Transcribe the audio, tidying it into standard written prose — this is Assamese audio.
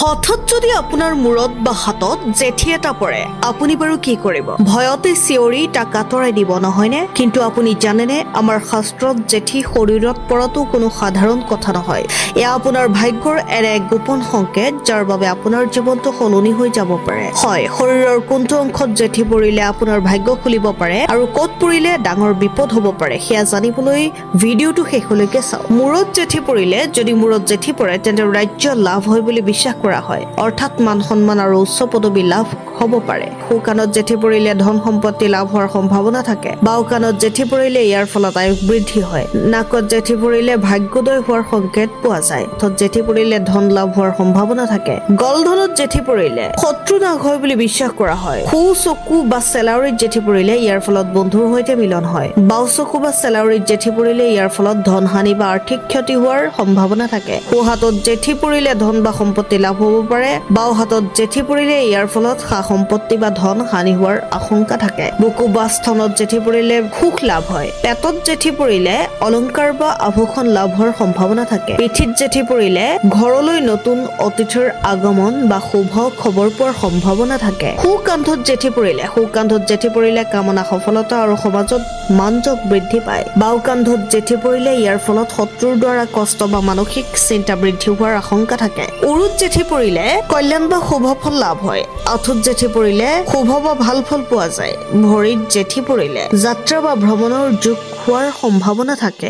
হঠাৎ যদি আপোনাৰ মূৰত বা হাতত জেঠী এটা পৰে আপুনি বাৰু কি কৰিব? ভয়তে চিঞৰি তাক আঁতৰাই দিব নহয়নে? কিন্তু আপুনি জানেনে আমাৰ শাস্ত্ৰত জেঠী শৰীৰত পৰাটো কোনো সাধাৰণ কথা নহয়। এয়া আপোনাৰ ভাগ্যৰ এনে এক গোপন সংকেত যাৰ বাবে আপোনাৰ জীৱনটো সলনি হৈ যাব পাৰে। হয়, শৰীৰৰ কোনটো অংশত জেঠী পৰিলে আপোনাৰ ভাগ্য খুলিব পাৰে আৰু ক'ত পৰিলে ডাঙৰ বিপদ হ'ব পাৰে সেয়া জানিবলৈ ভিডিঅ'টো শেষলৈকে চাওক। মূৰত জেঠী পৰিলে, যদি মূৰত জেঠী পৰে তেন্তে ৰাজ্য লাভ হয় বুলি বিশ্বাস কৰা হয়, অৰ্থাৎ মান সন্মান আৰু উচ্চ পদবী লাভ হ'ব পাৰে। সোঁ কাণত জেঠী পৰিলে ধন সম্পত্তি লাভ হোৱাৰ সম্ভাৱনা থাকে। বাওঁ কাণত জেঠী পৰিলে ইয়াৰ ফলত আয়ুস বৃদ্ধি হয়। নাকত জেঠী পৰিলে ভাগ্যোদয় হোৱাৰ সংকেত পোৱা যায়, অৰ্থাৎ জেঠী পৰিলে ধন লাভ হোৱাৰ সম্ভাৱনা থাকে। গলধনত জেঠী পৰিলে শত্ৰু নাশ হয় বুলি বিশ্বাস কৰা হয়। সোঁ চকু বা চেলাউৰিত জেঠী পৰিলে ইয়াৰ ফলত বন্ধুৰ সৈতে মিলন হয়। বাওঁ চকু বা চেলাউৰিত জেঠী পৰিলে ইয়াৰ ফলত ধন হানি বা আৰ্থিক ক্ষতি হোৱাৰ সম্ভাৱনা থাকে। সোঁ হাতত জেঠী পৰিলে ধন বা সম্পত্তি লাভ হ'ব পাৰে। বাওঁ হাতত জেঠী পৰিলে ইয়াৰ ফলত সা সম্পত্তি বা ধন হানি হোৱাৰ আশংকা থাকে। বুকু বা স্তনত জেঠী পৰিলে সুখ লাভ হয়। পেটত জেঠী পৰিলে অলংকাৰ বা আভূষণ লাভ হোৱাৰ সম্ভাৱনা থাকে। পিঠিত জেঠী পৰিলে ঘৰলৈ নতুন অতিথিৰ আগমন বা শুভ খবৰ পোৱাৰ সম্ভাৱনা থাকে। সোঁ কান্ধত জেঠী পৰিলে কামনা সফলতা আৰু সমাজত মানযশ বৃদ্ধি পায়। বাওঁ কান্ধত জেঠী পৰিলে ইয়াৰ ফলত শত্ৰুৰ দ্বাৰা কষ্ট বা মানসিক চিন্তা বৃদ্ধি হোৱাৰ আশংকা থাকে। উৰুত জেঠী পৰিলে কল্যাণ বা শুভ ফল লাভ হয়। আঁঠুত জেঠী পৰিলে শুভ বা ভাল ফল পোৱা যায়। ভৰিত জেঠী পৰিলে যাত্ৰা বা ভ্ৰমণৰ যোগ হোৱাৰ সম্ভাৱনা থাকে।